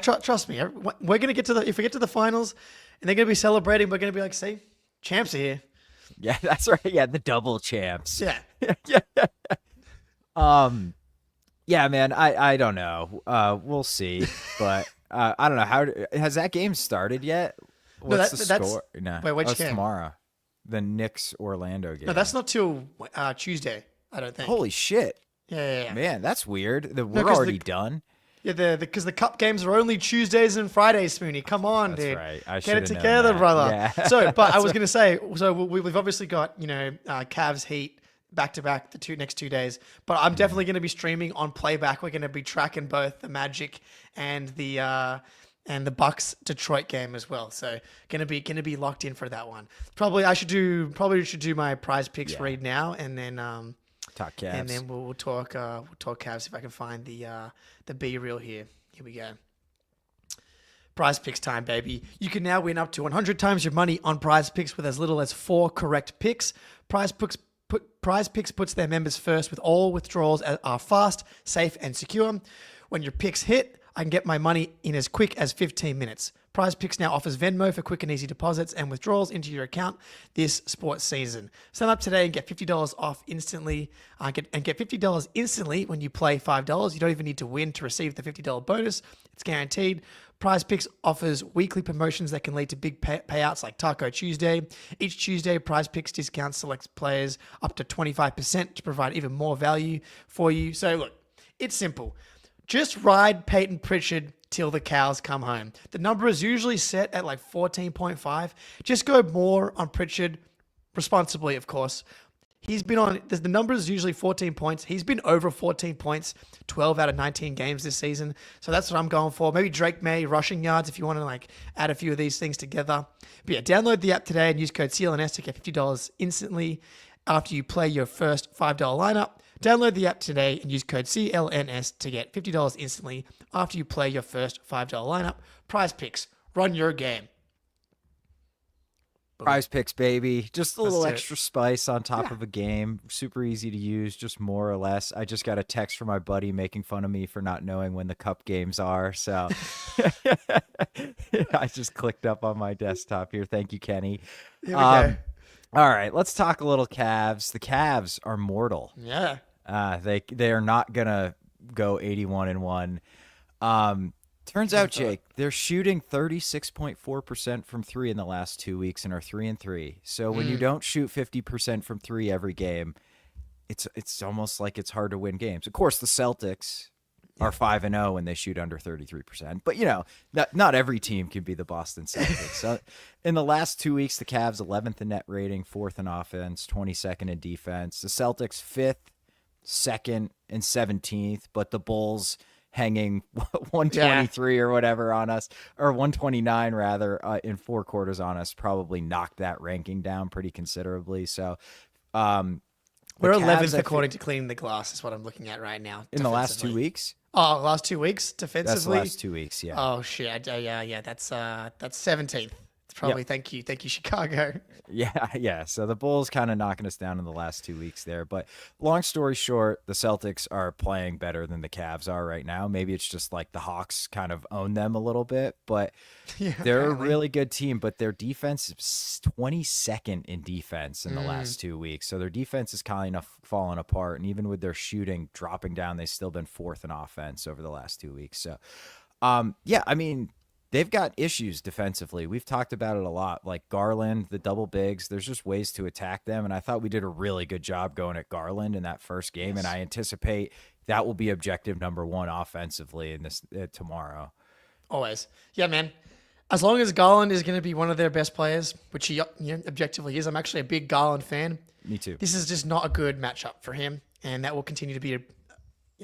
Trust me. We're gonna get to if we get to the finals, and they're gonna be celebrating. We're gonna be like, see, champs are here. Yeah, that's right. Yeah, the double champs. Yeah. Yeah, man. I don't know. We'll see, but I don't know how has that game started yet. What's the score? No, wait, which it's game? tomorrow. The Knicks Orlando game. No, that's not till Tuesday. I don't think. Holy shit. Yeah. Man, that's weird. We're 'cause already done. Yeah, because the cup games are only Tuesdays and Fridays, Spoony. Come on, That's dude. right. I Get should've it known together, that. brother. Yeah. So, but I was gonna say, so we've obviously got Cavs Heat back to back the next 2 days. But I'm definitely gonna be streaming on playback. We're gonna be tracking both the Magic and the Bucks Detroit game as well. So gonna be locked in for that one. Probably should do my prize picks read now and then Talk Cavs. and then we'll talk Cavs if I can find the B reel here. Here we go. Prize picks time, baby. You can now win up to 100 times your money on prize picks with as little as 4 correct picks. Prize picks puts their members first with all withdrawals are fast, safe, and secure. When your picks hit, I can get my money in as quick as 15 minutes. Prize Picks now offers Venmo for quick and easy deposits and withdrawals into your account this sports season. Sign up today and get $50 off instantly. Get $50 instantly when you play $5. You don't even need to win to receive the $50 bonus. It's guaranteed. Prize Picks offers weekly promotions that can lead to big payouts like Taco Tuesday. Each Tuesday, Prize Picks discounts select players up to 25% to provide even more value for you. So look, it's simple. Just ride Peyton Pritchard till the cows come home. The number is usually set at like 14.5. Just go more on Pritchard responsibly, of course. He's been on, the number is usually 14 points. He's been over 14 points 12 out of 19 games this season. So that's what I'm going for. Maybe Drake May rushing yards if you want to like add a few of these things together. But yeah, download the app today and use code CLNS to get $50 instantly after you play your first $5 lineup. Download the app today and use code CLNS to get $50 instantly after you play your first $5 lineup. Prize Picks. Run your game. Prize Picks, baby. Just a little do it. extra spice on top of a game. Super easy to use, just more or less. I just got a text from my buddy making fun of me for not knowing when the cup games are. So I just clicked up on my desktop here. Thank you, Kenny. Here we go. All right, let's talk a little Cavs. The Cavs are mortal. Yeah. They are not gonna go 81-1. Turns out, Jake, they're shooting 36.4% from 3 in the last 2 weeks and are 3-3. So when you don't shoot 50% from 3 every game, it's almost like it's hard to win games. Of course, the Celtics are 5-0 when they shoot under 33%. But not every team can be the Boston Celtics. So in the last 2 weeks, the Cavs 11th in net rating, 4th in offense, 22nd in defense. The Celtics 5th, 2nd, and 17th. But the Bulls hanging 123 or whatever on us, or 129 rather, in 4 quarters on us, probably knocked that ranking down pretty considerably. So We're Cavs, 11th according to Cleaning the Glass is what I'm looking at right now. in the last 2 weeks. Oh, last 2 weeks defensively. That's the last 2 weeks. Yeah. Oh shit! Yeah. That's 17th. It's probably thank you, Chicago. Yeah. So the Bulls kind of knocking us down in the last 2 weeks there. But long story short, the Celtics are playing better than the Cavs are right now. Maybe it's just like the Hawks kind of own them a little bit, but they're a really good team. But their defense is 22nd in defense in the last 2 weeks. So their defense is kind of falling apart. And even with their shooting dropping down, they've still been 4th in offense over the last 2 weeks. So, I mean, they've got issues defensively. We've talked about it a lot. Like Garland, the double bigs, there's just ways to attack them. And I thought we did a really good job going at Garland in that first game. And I anticipate that will be objective number 1 offensively in this tomorrow. Always. Yeah, man. As long as Garland is going to be one of their best players, which he objectively is, I'm actually a big Garland fan. Me too. This is just not a good matchup for him. And that will continue to be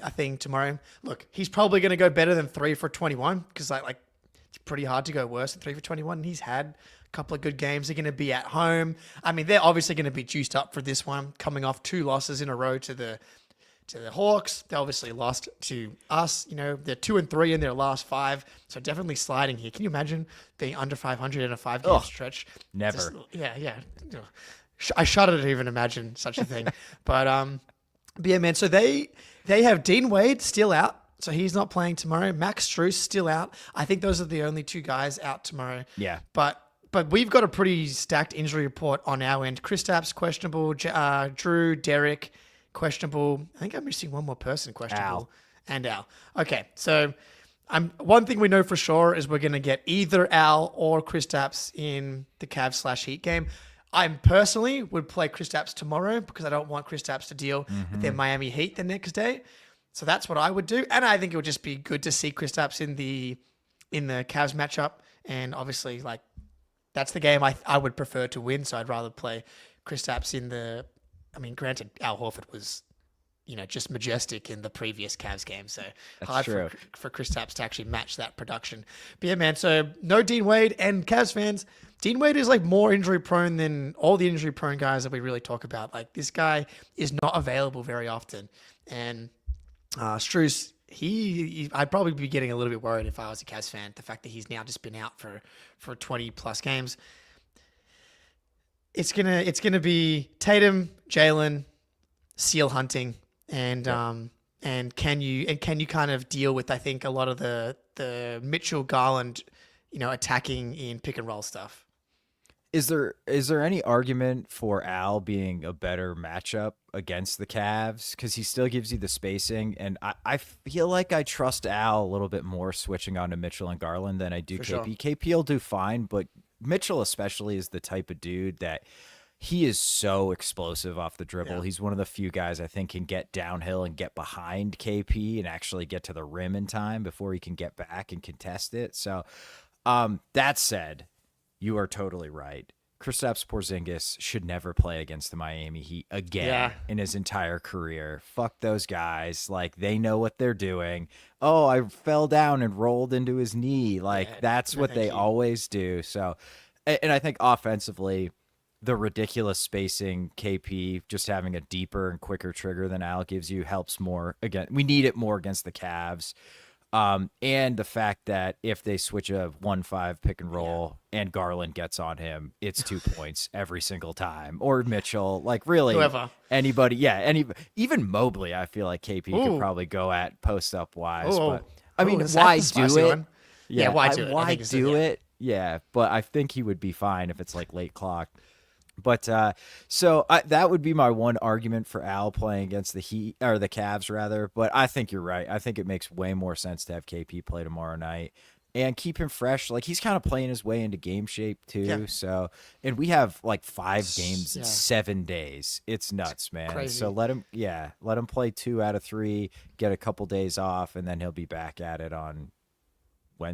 a thing tomorrow. Look, he's probably going to go better than 3 for 21 because it's pretty hard to go worse than 3 for 21. He's had a couple of good games. They're going to be at home. I mean, they're obviously going to be juiced up for this one, coming off 2 losses in a row to the Hawks. They obviously lost to us. They're 2-3 in their last 5, so definitely sliding here. Can you imagine being under 500 in a 5-game stretch? Never. Yeah. I shudder to even imagine such a thing. But yeah, man. So they have Dean Wade still out. So he's not playing tomorrow. Max Strus still out. I think those are the only 2 guys out tomorrow. Yeah. But we've got a pretty stacked injury report on our end. Kristaps questionable. Drew, Derrick questionable. I think I'm missing one more person questionable. Al. Okay. So one thing we know for sure is we're going to get either Al or Kristaps in the Cavs/Heat game. I personally would play Kristaps tomorrow because I don't want Kristaps to deal with their Miami Heat the next day. So that's what I would do. And I think it would just be good to see Kristaps in the Cavs matchup. And obviously, that's the game I would prefer to win. So I'd rather play Kristaps granted, Al Horford was, just majestic in the previous Cavs game. So That's hard true. for Kristaps to actually match that production. But yeah, man, so no Dean Wade. And Cavs fans, Dean Wade is more injury prone than all the injury prone guys that we really talk about. This guy is not available very often. And Strus, I'd probably be getting a little bit worried if I was a Cavs fan. The fact that he's now just been out for 20 plus games. It's gonna be Tatum, Jalen, seal hunting, and can you kind of deal with, I think, a lot of the Mitchell Garland, attacking in pick and roll stuff. Is there any argument for Al being a better matchup against the Cavs? Because he still gives you the spacing, and I feel like I trust Al a little bit more switching on to Mitchell and Garland than I do KP. Sure. KP will do fine, but Mitchell especially is the type of dude that he is so explosive off the dribble. Yeah. He's one of the few guys I think can get downhill and get behind KP and actually get to the rim in time before he can get back and contest it. So that said, you are totally right. Kristaps Porzingis should never play against the Miami Heat again in his entire career. Fuck those guys. They know what they're doing. Oh, I fell down and rolled into his knee. That's what they always do. So, and I think offensively, the ridiculous spacing, KP just having a deeper and quicker trigger than Al gives you helps more. Again, we need it more against the Cavs. And the fact that if they switch a 1-5 pick and roll and Garland gets on him, it's 2 points every single time. Or Mitchell, really whoever, anybody. Yeah. Even Mobley, I feel like KP could probably go at post up wise, but why do it? One? Yeah. Why do it? Why do it? Yeah. But I think he would be fine if it's late clock. But so that would be my one argument for Al playing against the Heat or the Cavs rather. But I think you're right. I think it makes way more sense to have KP play tomorrow night and keep him fresh. He's kind of playing his way into game shape too. Yeah. So, and we have 5 games in 7 days. It's nuts, man. Crazy. So let him play 2 out of 3, get a couple days off, and then he'll be back at it on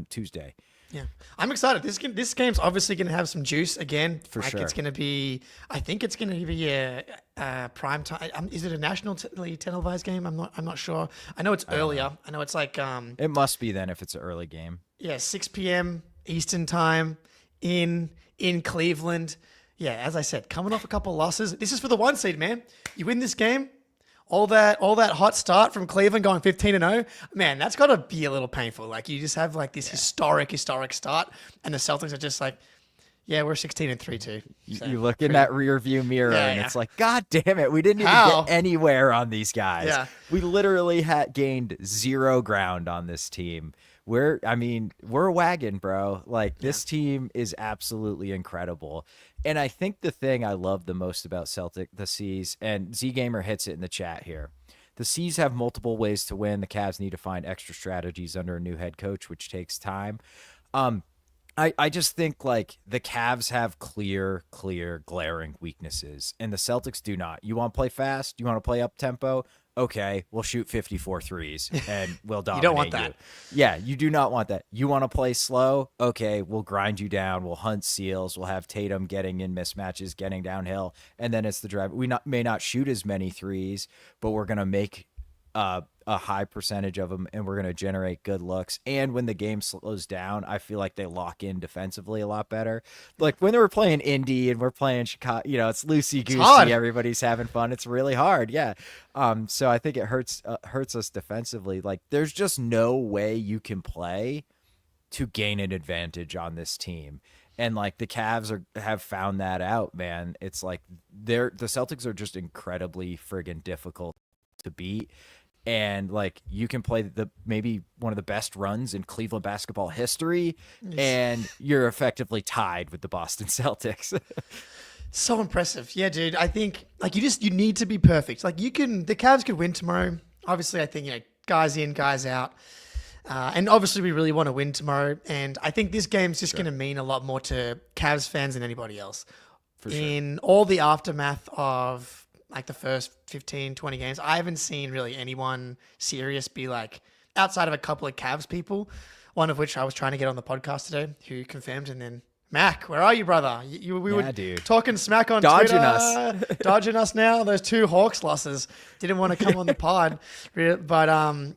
Tuesday. Yeah, I'm excited. This game's obviously going to have some juice again. For sure. It's going to be. I think it's going to be a prime time. Is it a nationally televised game? I'm not sure. I know it's earlier. I know it's It must be then if it's an early game. Yeah, 6 p.m. Eastern time in Cleveland. yeah, as I said, coming off a couple of losses. This is for the 1 seed, man. You win this game, all that hot start from Cleveland going 15-0, man, that's got to be a little painful. Like, you just have like this historic start, and the Celtics are just like, yeah, we're 16-3 too. So, you look in that rear view mirror and it's like, God damn it, we didn't even How? get anywhere on these guys. Yeah. We literally had gained 0 ground on this team. We're a wagon, bro. Like, this team is absolutely incredible. And I think the thing I love the most about the C's, and Z Gamer hits it in the chat here, the C's have multiple ways to win. The Cavs need to find extra strategies under a new head coach, which takes time. I just think, like, the Cavs have clear, glaring weaknesses, and the Celtics do not. You want to play fast? You want to play up-tempo? Okay, we'll shoot 54 threes, and we'll dominate you. don't want that. Yeah, you do not want that. You want to play slow? Okay, we'll grind you down. We'll hunt seals. We'll have Tatum getting in mismatches, getting downhill, and then it's the drive. We may not shoot as many threes, but we're going to make a high percentage of them, and we're going to generate good looks. And when the game slows down, I feel like they lock in defensively a lot better. Like, when they were playing Indy and we're playing Chicago, it's loosey-goosey, everybody's having fun. It's really hard. Yeah. So I think it hurts us defensively. Like, there's just no way you can play to gain an advantage on this team. And, like, the Cavs have found that out, man. It's like the Celtics are just incredibly friggin' difficult to beat. And, like, you can play maybe one of the best runs in Cleveland basketball history, and you're effectively tied with the Boston Celtics. So impressive. Yeah, dude. I think, like, you need to be perfect. Like, the Cavs could win tomorrow. Obviously, I think, guys in, guys out. And obviously we really want to win tomorrow. And I think this game's just going to mean a lot more to Cavs fans than anybody else. For sure. In all the aftermath of, like, the first 15, 20 games, I haven't seen really anyone serious be like, outside of a couple of Cavs people, one of which I was trying to get on the podcast today, who confirmed, and then, Mac, where are you, brother? We were talking smack on Dodging Twitter. us. Dodging us now. Those 2 Hawks losses. Didn't want to come on the pod. But, I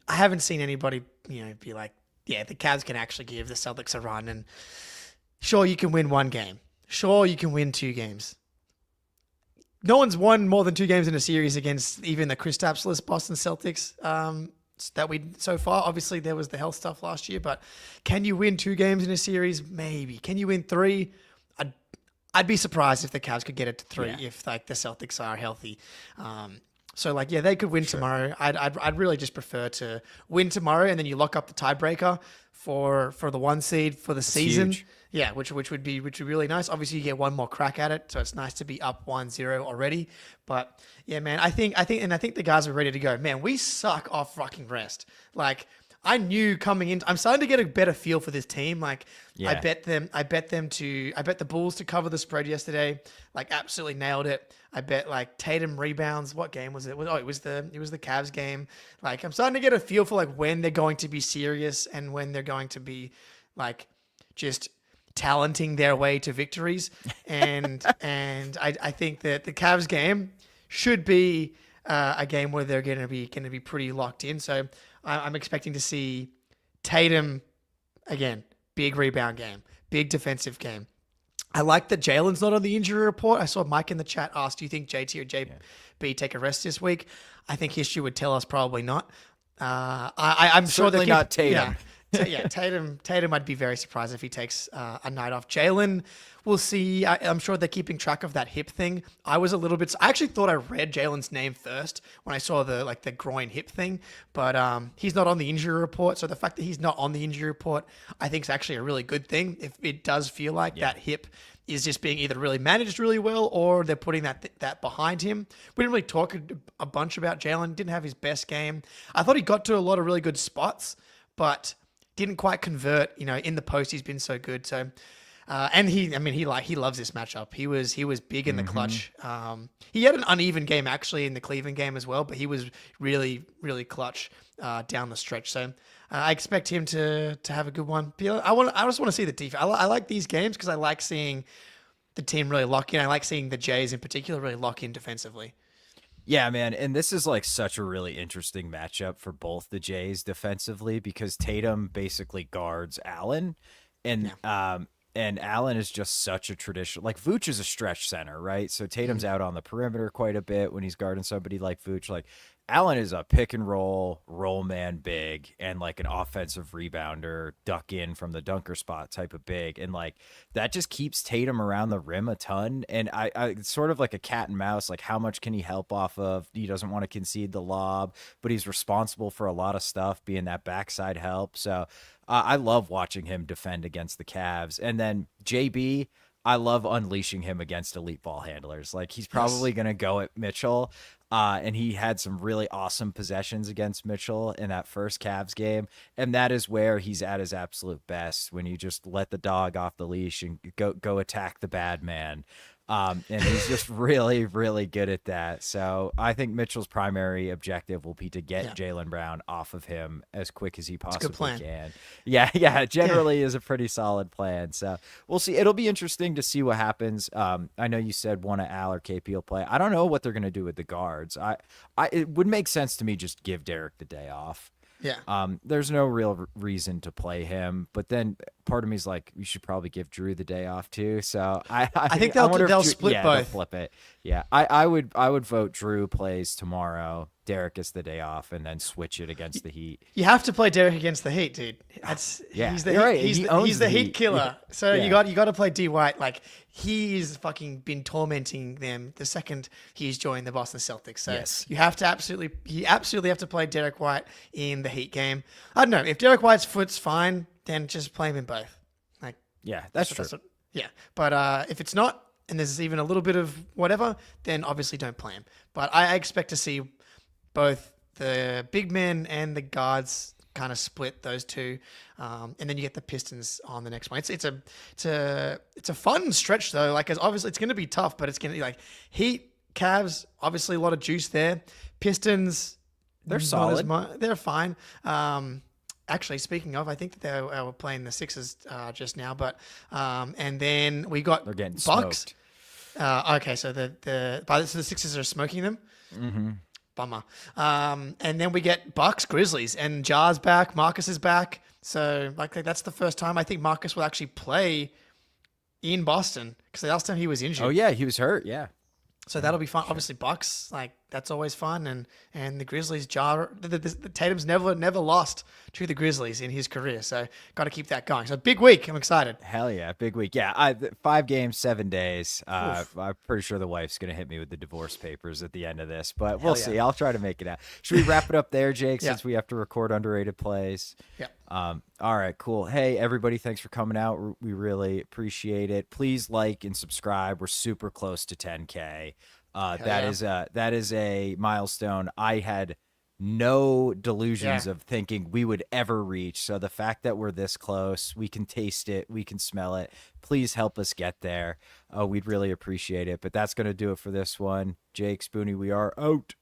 haven't seen anybody, be like, yeah, the Cavs can actually give the Celtics a run. And sure, you can win 1 game. Sure, you can win 2 games. No one's won more than 2 games in a series against even the Kristaps-less Boston Celtics so far. Obviously, there was the health stuff last year, but can you win 2 games in a series? Maybe. Can you win 3? I'd be surprised if the Cavs could get it to 3 if, like, the Celtics are healthy. So, like, yeah, they could win tomorrow. I'd really just prefer to win tomorrow, and then you lock up the tiebreaker for the 1 seed for the season. Huge. Yeah, which would be really nice. Obviously, you get one more crack at it, so it's nice to be up 1-0 already. But yeah, man, I think the guys are ready to go. Man, we suck off fucking rest. Like, I knew coming in, I'm starting to get a better feel for this team. Like, Yeah. I bet the Bulls to cover the spread yesterday. Like, absolutely nailed it. I bet, like, Tatum rebounds. What game was it? It was the Cavs game. Like, I'm starting to get a feel for, like, when they're going to be serious and when they're going to be, like, just talenting their way to victories. And I think that the Cavs game should be a game where they're going to be pretty locked in. So I'm expecting to see Tatum again, big rebound game, big defensive game. I like that Jalen's not on the injury report. I saw Mike in the chat ask, do you think JT or JB take a rest this week? I think history would tell us probably not. I'm sure Certainly not Tatum. Yeah, Tatum, I'd be very surprised if he takes a night off. Jalen, we'll see. I'm sure they're keeping track of that hip thing. I actually thought I read Jalen's name first when I saw the groin hip thing, but he's not on the injury report. So the fact that he's not on the injury report, I think is actually a really good thing. If it does feel like that hip is just being either really managed really well or they're putting that behind him. We didn't really talk a bunch about Jalen. Didn't have his best game. I thought he got to a lot of really good spots, but didn't quite convert. In the post, he's been so good. So, and he loves this matchup. He was big in the clutch. He had an uneven game actually in the Cleveland game as well, but he was really, really clutch down the stretch. So, I expect him to have a good one. I just want to see the defense. I like these games because I like seeing the team really lock in. I like seeing the Jays in particular really lock in defensively. Yeah, man. And this is like such a really interesting matchup for both the Jays defensively because Tatum basically guards Allen. And And Allen is just such a traditional, like Vooch is a stretch center, right? So Tatum's out on the perimeter quite a bit when he's guarding somebody like Vooch. Like Allen is a pick and roll man big and like an offensive rebounder, duck in from the dunker spot type of big. And like that just keeps Tatum around the rim a ton. And I it's sort of like a cat and mouse, like how much can he help off of? He doesn't want to concede the lob, but he's responsible for a lot of stuff, being that backside help. So I love watching him defend against the Cavs. And then JB, I love unleashing him against elite ball handlers. Like he's probably going to go at Mitchell. And he had some really awesome possessions against Mitchell in that first Cavs game. And that is where he's at his absolute best, when you just let the dog off the leash and go attack the bad man. And he's just really, really good at that. So I think Mitchell's primary objective will be to get Jaylen Brown off of him as quick as he possibly can. Yeah, generally is a pretty solid plan. So we'll see. It'll be interesting to see what happens. I know you said one of Al or KP will play. I don't know what they're going to do with the guards. It would make sense to me just give Derrick the day off. Yeah. There's no real reason to play him, but then part of me is like, you should probably give Drew the day off too. So I think they'll split both. They'll flip it. Yeah. I would vote Drew plays tomorrow, Derrick gets the day off, and then switch it against the Heat. You have to play Derrick against the Heat, dude. He's the Heat killer. Yeah. So you got to play D White. Like he's fucking been tormenting them the second he's joined the Boston Celtics. So you have to absolutely have to play Derrick White in the Heat game. I don't know if Derrick White's foot's fine, then just play him in both. Like that's true. But if it's not, and there's even a little bit of whatever, then obviously don't play him. But I expect to see both the big men and the guards kind of split those two, and then you get the Pistons on the next one. It's a fun stretch though. Like, obviously it's going to be tough, but it's going to be like Heat, Cavs, obviously a lot of juice there. Pistons, they're solid. They're fine. Actually, speaking of, I think that they were playing the Sixers just now, but and then we got they're getting Bucks. Smoked. Okay, so the Sixers are smoking them. Mm-hmm. Bummer. And then we get Bucks, Grizzlies, and Jar's back. Marcus is back. So like that's the first time I think Marcus will actually play in Boston, because the last time he was injured. Oh yeah, he was hurt. Yeah. So that'll be fun. Obviously, Bucks, like that's always fun, and the Grizzlies, the Tatum's never lost to the Grizzlies in his career, so got to keep that going. So big week, I'm excited. Hell yeah, big week. Yeah, 5 games, 7 days. I'm pretty sure the wife's gonna hit me with the divorce papers at the end of this, but we'll see. I'll try to make it out. Should we wrap it up there, Jake? Since we have to record underrated plays. Yeah. All right, cool. Hey, everybody, thanks for coming out. We really appreciate it. Please like and subscribe. We're super close to 10K. That is a milestone I had no delusions of thinking we would ever reach. So the fact that we're this close, we can taste it, we can smell it. Please help us get there. We'd really appreciate it. But that's going to do it for this one. Jake, Spoonie, we are out.